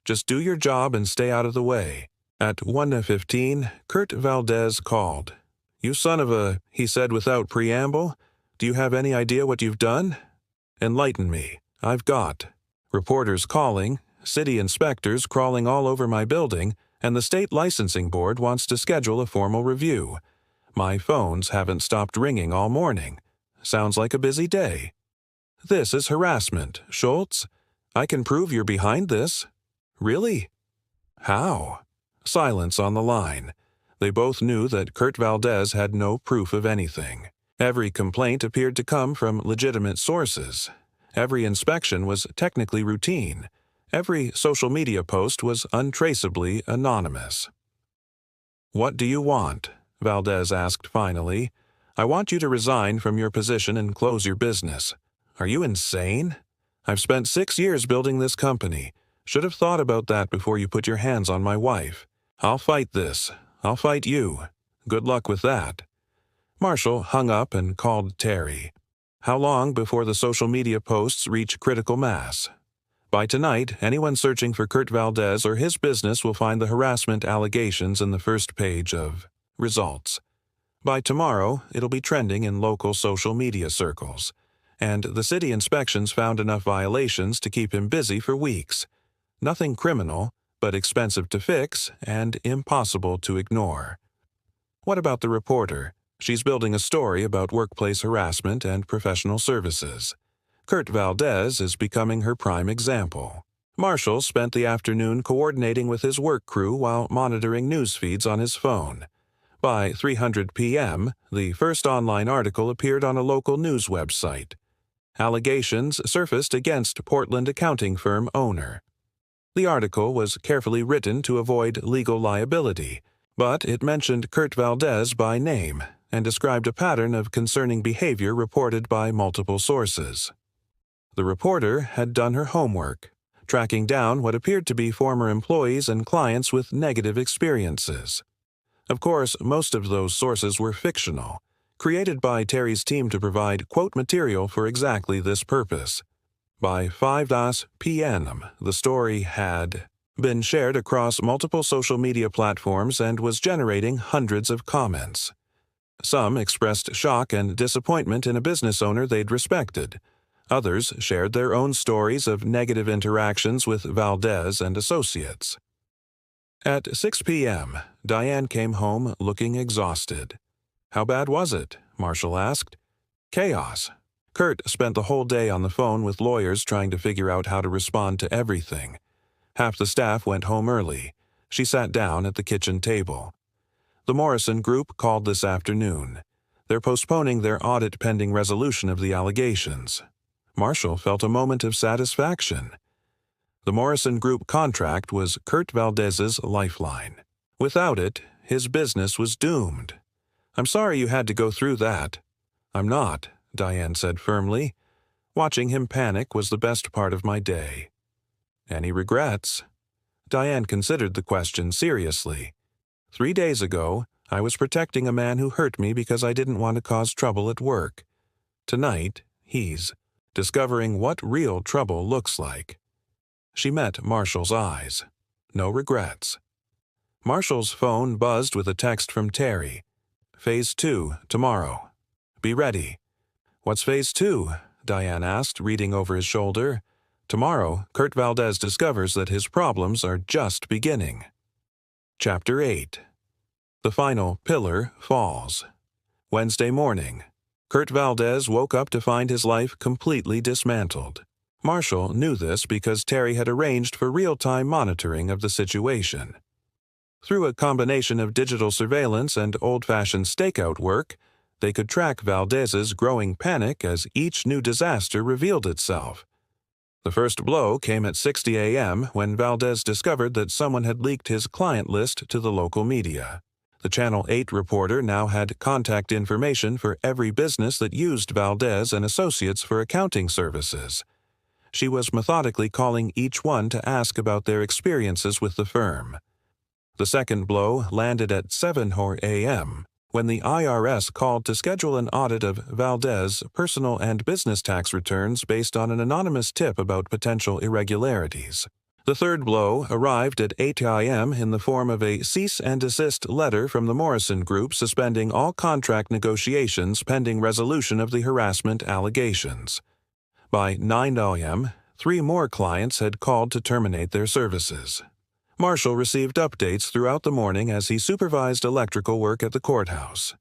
Just do your job and stay out of the way. At 1:15, Kurt Valdez called. You son of a, he said without preamble. Do you have any idea what you've done? Enlighten me. I've got. Reporters calling, city inspectors crawling all over my building, and the state licensing board wants to schedule a formal review. My phones haven't stopped ringing all morning. Sounds like a busy day. This is harassment, Schultz. I can prove you're behind this. Really? How? Silence on the line. They both knew that Kurt Valdez had no proof of anything. Every complaint appeared to come from legitimate sources. Every inspection was technically routine. Every social media post was untraceably anonymous. What do you want? Valdez asked finally. I want you to resign from your position and close your business. Are you insane? I've spent 6 years building this company. Should have thought about that before you put your hands on my wife. I'll fight this. I'll fight you. Good luck with that. Marshall hung up and called Terry. How long before the social media posts reach critical mass? By tonight, anyone searching for Kurt Valdez or his business will find the harassment allegations in the first page of results. By tomorrow, it'll be trending in local social media circles. And the city inspections found enough violations to keep him busy for weeks. Nothing criminal, but expensive to fix and impossible to ignore. What about the reporter? She's building a story about workplace harassment and professional services. Kurt Valdez is becoming her prime example. Marshall spent the afternoon coordinating with his work crew while monitoring news feeds on his phone. By 3:00 p.m., the first online article appeared on a local news website. Allegations surfaced against Portland accounting firm owner. The article was carefully written to avoid legal liability, but it mentioned Kurt Valdez by name and described a pattern of concerning behavior reported by multiple sources. The reporter had done her homework, tracking down what appeared to be former employees and clients with negative experiences. Of course, most of those sources were fictional, created by Terry's team to provide quote material for exactly this purpose. By 5 p.m., the story had been shared across multiple social media platforms and was generating hundreds of comments. Some expressed shock and disappointment in a business owner they'd respected. Others shared their own stories of negative interactions with Valdez and associates. At 6 p.m., Diane came home looking exhausted. "How bad was it?" Marshall asked. "Chaos." Kurt spent the whole day on the phone with lawyers trying to figure out how to respond to everything. Half the staff went home early. She sat down at the kitchen table. The Morrison Group called this afternoon. They're postponing their audit pending resolution of the allegations. Marshall felt a moment of satisfaction. The Morrison Group contract was Kurt Valdez's lifeline. Without it, his business was doomed. "I'm sorry you had to go through that." "I'm not," Diane said firmly. "Watching him panic was the best part of my day." "Any regrets?" Diane considered the question seriously. 3 days ago, I was protecting a man who hurt me because I didn't want to cause trouble at work. Tonight, he's discovering what real trouble looks like." She met Marshall's eyes. No regrets. Marshall's phone buzzed with a text from Terry. "Phase 2, tomorrow. Be ready." "What's Phase 2?" Diane asked, reading over his shoulder. "Tomorrow, Kurt Valdez discovers that his problems are just beginning." Chapter 8. The final pillar falls. Wednesday morning. Kurt Valdez woke up to find his life completely dismantled. Marshall knew this because Terry had arranged for real-time monitoring of the situation. Through a combination of digital surveillance and old-fashioned stakeout work, they could track Valdez's growing panic as each new disaster revealed itself. The first blow came at 6 a.m. when Valdez discovered that someone had leaked his client list to the local media. The Channel 8 reporter now had contact information for every business that used Valdez and Associates for accounting services. She was methodically calling each one to ask about their experiences with the firm. The second blow landed at 7 a.m. when the IRS called to schedule an audit of Valdez's personal and business tax returns based on an anonymous tip about potential irregularities. The third blow arrived at 8 a.m. in the form of a cease and desist letter from the Morrison Group suspending all contract negotiations pending resolution of the harassment allegations. By 9 a.m., 3 more clients had called to terminate their services. Marshall received updates throughout the morning as he supervised electrical work at the courthouse.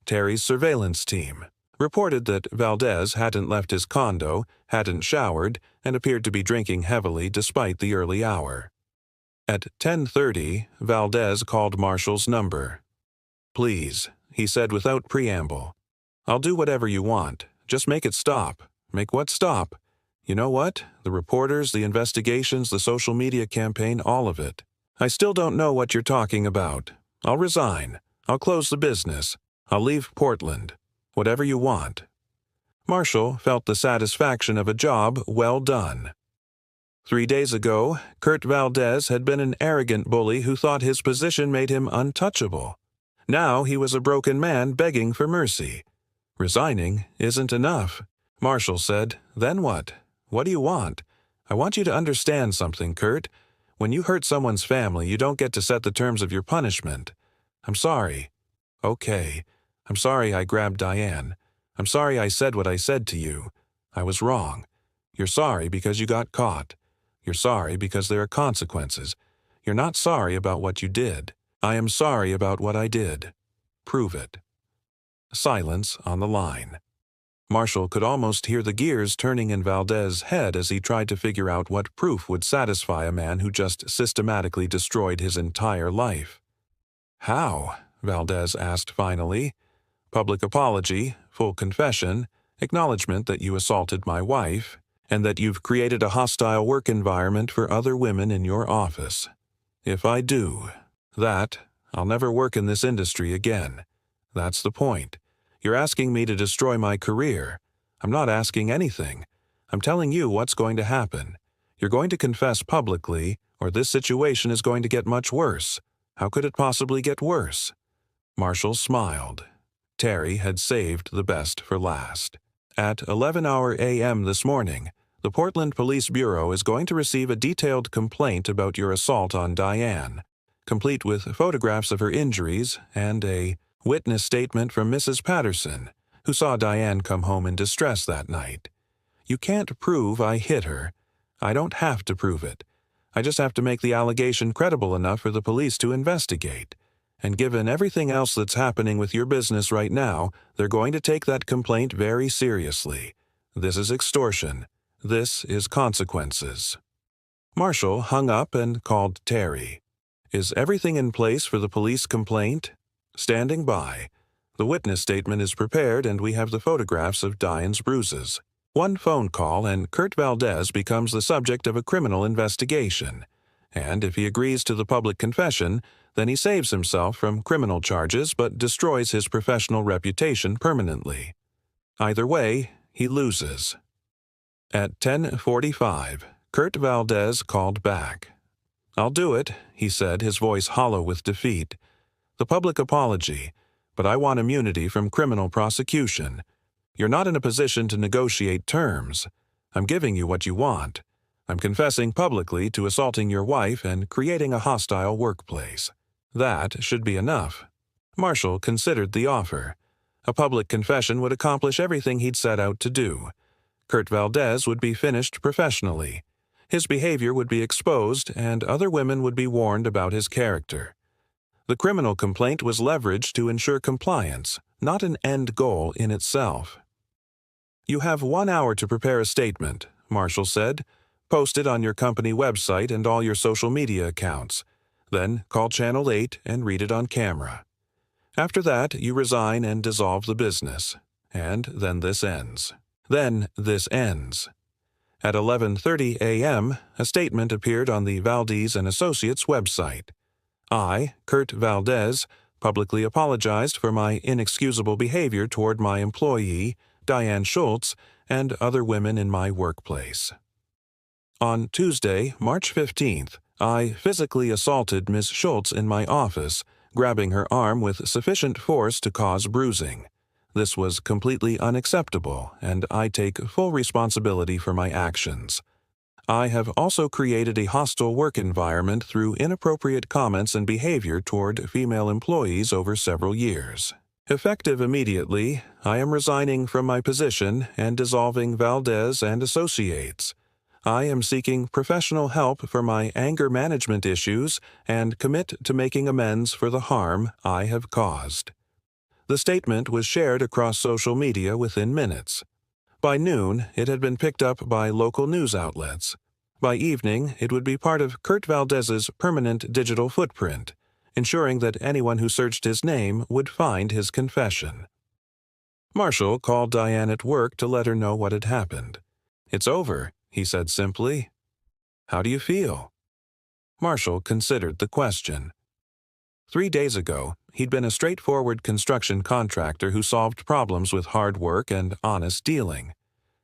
Terry's surveillance team reported that Valdez hadn't left his condo, hadn't showered, and appeared to be drinking heavily despite the early hour. At 10:30, Valdez called Marshall's number. "Please," he said without preamble. "I'll do whatever you want. Just make it stop." "Make what stop?" "You know what? The reporters, the investigations, the social media campaign, all of it. I still don't know what you're talking about. I'll resign. I'll close the business. I'll leave Portland. Whatever you want." Marshall felt the satisfaction of a job well done. 3 days ago, Kurt Valdez had been an arrogant bully who thought his position made him untouchable. Now he was a broken man begging for mercy. Resigning isn't enough. Marshall said, "Then what? What do you want? I want you to understand something, Kurt. When you hurt someone's family, you don't get to set the terms of your punishment. I'm sorry." "Okay. I'm sorry I grabbed Diane. I'm sorry I said what I said to you. I was wrong. You're sorry because you got caught. You're sorry because there are consequences. You're not sorry about what you did. I am sorry about what I did. Prove it." Silence on the line. Marshall could almost hear the gears turning in Valdez's head as he tried to figure out what proof would satisfy a man who just systematically destroyed his entire life. "How?" Valdez asked finally. "Public apology, full confession, acknowledgement that you assaulted my wife, and that you've created a hostile work environment for other women in your office. If I do that, I'll never work in this industry again. That's the point. You're asking me to destroy my career. I'm not asking anything. I'm telling you what's going to happen. You're going to confess publicly, or this situation is going to get much worse. How could it possibly get worse?" Marshall smiled. Terry had saved the best for last. At 11 a.m. this morning, the Portland Police Bureau is going to receive a detailed complaint about your assault on Diane, complete with photographs of her injuries and a witness statement from Mrs. Patterson, who saw Diane come home in distress that night. You can't prove I hit her. I don't have to prove it. I just have to make the allegation credible enough for the police to investigate. And given everything else that's happening with your business right now, they're going to take that complaint very seriously. This is extortion. This is consequences. Marshall hung up and called Terry. "Is everything in place for the police complaint?" "Standing by. The witness statement is prepared and we have the photographs of Diane's bruises. One phone call and Kurt Valdez becomes the subject of a criminal investigation. And if he agrees to the public confession, then he saves himself from criminal charges but destroys his professional reputation permanently. Either way, he loses." At 10:45, Kurt Valdez called back. "I'll do it," he said, his voice hollow with defeat. "The public apology, but I want immunity from criminal prosecution. You're not in a position to negotiate terms. I'm giving you what you want. I'm confessing publicly to assaulting your wife and creating a hostile workplace. That should be enough." Marshall considered the offer. A public confession would accomplish everything he'd set out to do. Kurt Valdez would be finished professionally. His behavior would be exposed, and other women would be warned about his character. The criminal complaint was leveraged to ensure compliance, not an end goal in itself. "You have 1 hour to prepare a statement," Marshall said. "Post it on your company website and all your social media accounts. Then call Channel 8 and read it on camera. After that, you resign and dissolve the business. And then this ends. At 11:30 a.m., a statement appeared on the Valdez and Associates website. "I, Kurt Valdez, publicly apologized for my inexcusable behavior toward my employee, Diane Schultz, and other women in my workplace. On Tuesday, March 15th, I physically assaulted Ms. Schultz in my office, grabbing her arm with sufficient force to cause bruising. This was completely unacceptable, and I take full responsibility for my actions. I have also created a hostile work environment through inappropriate comments and behavior toward female employees over several years. Effective immediately, I am resigning from my position and dissolving Valdez and Associates. I am seeking professional help for my anger management issues and commit to making amends for the harm I have caused." The statement was shared across social media within minutes. By noon, it had been picked up by local news outlets. By evening, it would be part of Kurt Valdez's permanent digital footprint, ensuring that anyone who searched his name would find his confession. Marshall called Diane at work to let her know what had happened. "It's over," he said simply. "How do you feel?" Marshall considered the question. 3 days ago, he'd been a straightforward construction contractor who solved problems with hard work and honest dealing.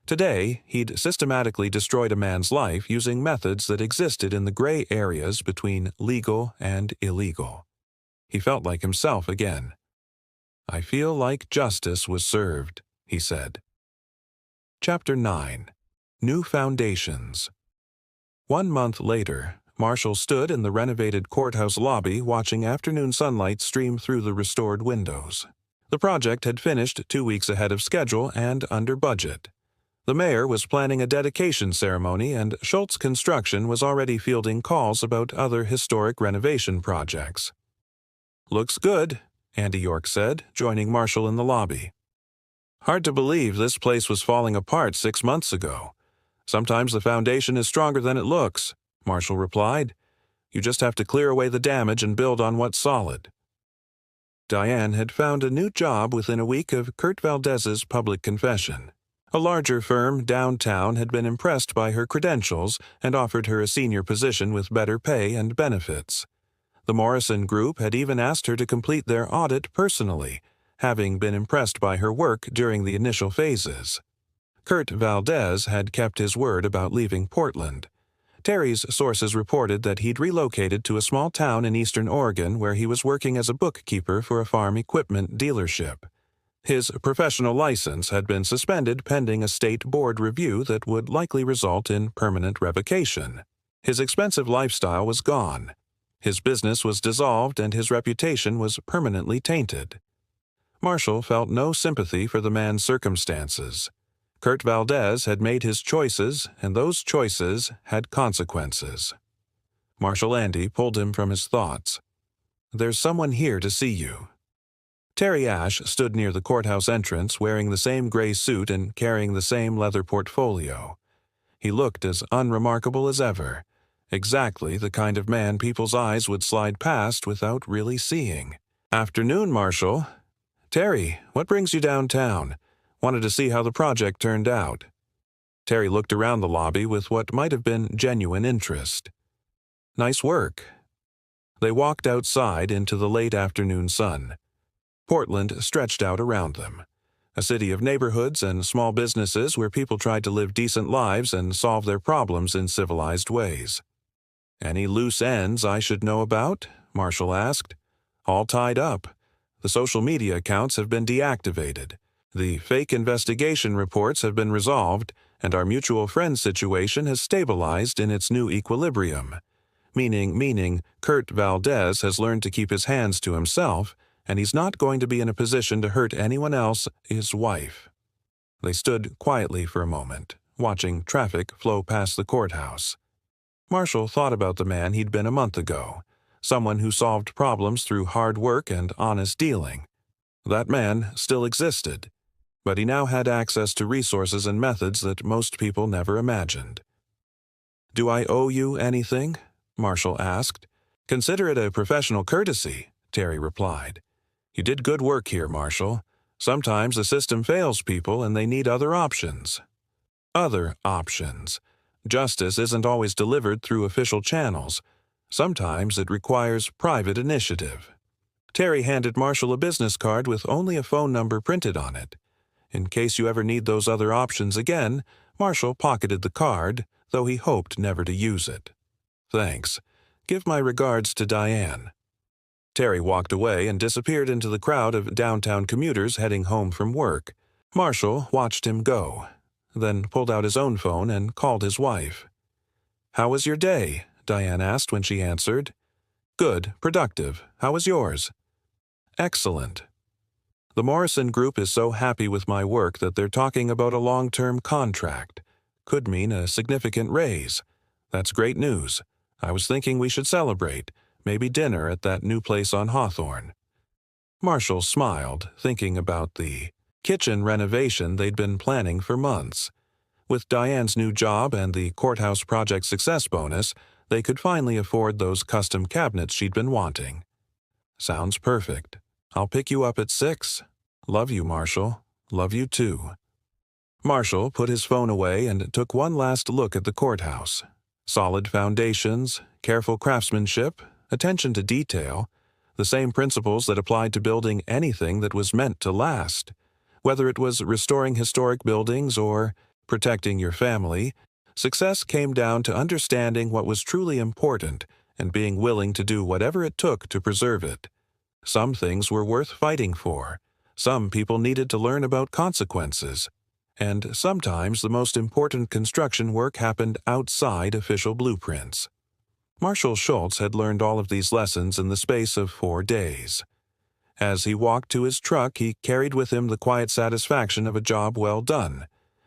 Today, he'd systematically destroyed a man's life using methods that existed in the gray areas between legal and illegal. He felt like himself again. "I feel like justice was served," he said. Chapter 9. New Foundations. 1 month later, Marshall stood in the renovated courthouse lobby watching afternoon sunlight stream through the restored windows. The project had finished 2 weeks ahead of schedule and under budget. The mayor was planning a dedication ceremony, and Schultz Construction was already fielding calls about other historic renovation projects. "Looks good," Andy York said, joining Marshall in the lobby. "Hard to believe this place was falling apart 6 months ago. Sometimes the foundation is stronger than it looks," Marshall replied. "You just have to clear away the damage and build on what's solid." Diane had found a new job within a week of Kurt Valdez's public confession. A larger firm downtown had been impressed by her credentials and offered her a senior position with better pay and benefits. The Morrison Group had even asked her to complete their audit personally, having been impressed by her work during the initial phases. Kurt Valdez had kept his word about leaving Portland. Terry's sources reported that he'd relocated to a small town in eastern Oregon where he was working as a bookkeeper for a farm equipment dealership. His professional license had been suspended pending a state board review that would likely result in permanent revocation. His expensive lifestyle was gone. His business was dissolved and his reputation was permanently tainted. Marshall felt no sympathy for the man's circumstances. Kurt Valdez had made his choices, and those choices had consequences. Marshal Andy pulled him from his thoughts. "There's someone here to see you." Terry Ashe stood near the courthouse entrance wearing the same gray suit and carrying the same leather portfolio. He looked as unremarkable as ever, exactly the kind of man people's eyes would slide past without really seeing. "Afternoon, Marshal." "Terry, what brings you downtown? Wanted to see how the project turned out." Terry looked around the lobby with what might have been genuine interest. "Nice work." They walked outside into the late afternoon sun. Portland stretched out around them, a city of neighborhoods and small businesses where people tried to live decent lives and solve their problems in civilized ways. "Any loose ends I should know about?" Marshall asked. "All tied up. The social media accounts have been deactivated. The fake investigation reports have been resolved, and our mutual friend situation has stabilized in its new equilibrium. Meaning Kurt Valdez has learned to keep his hands to himself, and he's not going to be in a position to hurt anyone else, his wife." They stood quietly for a moment, watching traffic flow past the courthouse. Marshall thought about the man he'd been a month ago, someone who solved problems through hard work and honest dealing. That man still existed, but he now had access to resources and methods that most people never imagined. "Do I owe you anything?" Marshall asked. "Consider it a professional courtesy," Terry replied. "You did good work here, Marshall. Sometimes the system fails people and they need other options." Other options. Justice isn't always delivered through official channels. Sometimes it requires private initiative. Terry handed Marshall a business card with only a phone number printed on it. In case you ever need those other options again, Marshall pocketed the card, though he hoped never to use it. "Thanks. Give my regards to Diane." Terry walked away and disappeared into the crowd of downtown commuters heading home from work. Marshall watched him go, then pulled out his own phone and called his wife. "How was your day?" Diane asked when she answered. "Good, productive. How was yours?" "Excellent. The Morrison Group is so happy with my work that they're talking about a long-term contract. Could mean a significant raise. That's great news. I was thinking we should celebrate, maybe dinner at that new place on Hawthorne." Marshall smiled, thinking about the kitchen renovation they'd been planning for months. With Diane's new job and the courthouse project success bonus, they could finally afford those custom cabinets she'd been wanting. "Sounds perfect. I'll pick you up at 6. Love you, Marshall. Love you too." Marshall put his phone away and took one last look at the courthouse. Solid foundations, careful craftsmanship, attention to detail, the same principles that applied to building anything that was meant to last. Whether it was restoring historic buildings or protecting your family, success came down to understanding what was truly important and being willing to do whatever it took to preserve it. Some things were worth fighting for. Some people needed to learn about consequences. And sometimes the most important construction work happened outside official blueprints. Marshall Schultz had learned all of these lessons in the space of 4 days. As he walked to his truck, he carried with him the quiet satisfaction of a job well done,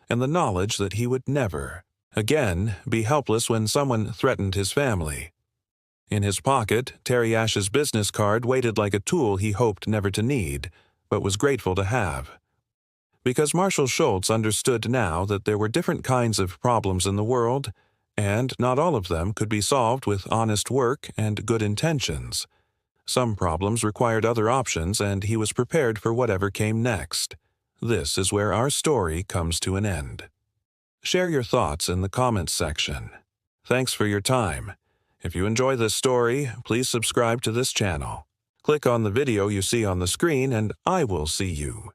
and the knowledge that he would never, again, be helpless when someone threatened his family. In his pocket, Terry Ashe's business card waited like a tool he hoped never to need, but was grateful to have. Because Marshall Schultz understood now that there were different kinds of problems in the world, and not all of them could be solved with honest work and good intentions. Some problems required other options, and he was prepared for whatever came next. This is where our story comes to an end. Share your thoughts in the comments section. Thanks for your time. If you enjoy this story, please subscribe to this channel. Click on the video you see on the screen, and I will see you